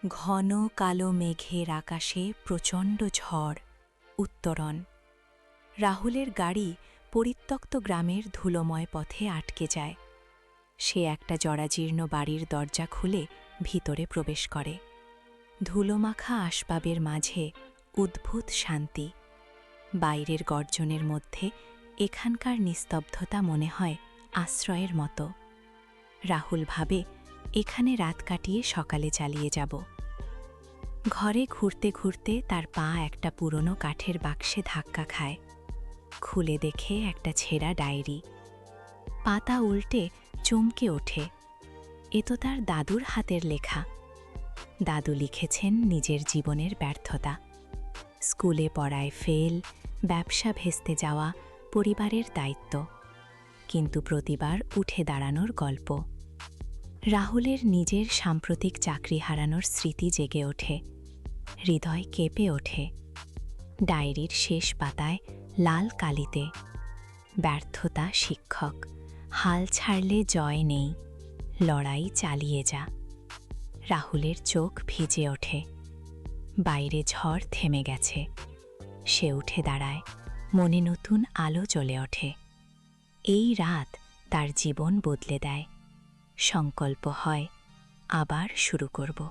ঘন কালো মেঘের আকাশে প্রচণ্ড ঝড়। উত্তরণ। রাহুলের গাড়ি পরিত্যক্ত গ্রামের ধুলোময় পথে আটকে যায়। সে একটা জরাজীর্ণ বাড়ির দরজা খুলে ভিতরে প্রবেশ করে। ধুলোমাখা আসবাবের মাঝে উদ্ভূত শান্তি। বাইরের গর্জনের মধ্যে এখানকার নিস্তব্ধতা মনে হয় আশ্রয়ের মতো। রাহুল ভাবে, এখানে রাত কাটিয়ে সকালে চালিয়ে যাব। ঘরে ঘুরতে ঘুরতে তার পা একটা পুরনো কাঠের বাক্সে ধাক্কা খায়। খুলে দেখে একটা ছেঁড়া ডায়েরি। পাতা উল্টে চমকে ওঠে। এ তো তার দাদুর হাতের লেখা। দাদু লিখেছেন নিজের জীবনের ব্যর্থতা, স্কুলে পড়ায় ফেল, ব্যবসা ভেস্তে যাওয়া, পরিবারের দায়িত্ব, কিন্তু প্রতিবার উঠে দাঁড়ানোর গল্প। রাহুলের নিজের সাম্প্রতিক চাকরি হারানোর স্মৃতি জেগে ওঠে। হৃদয় কেঁপে ওঠে। ডায়েরির শেষ পাতায় লাল কালিতে, ব্যর্থতা শিক্ষক, হাল ছাড়লে জয় নেই, লড়াই চালিয়ে যা। রাহুলের চোখ ভিজে ওঠে। বাইরে ঝড় থেমে গেছে। সে উঠে দাঁড়ায়, মনে নতুন আলো জ্বলে ওঠে। এই রাত তার জীবন বদলে দেয়। সংকল্প হয়, আবার শুরু করব।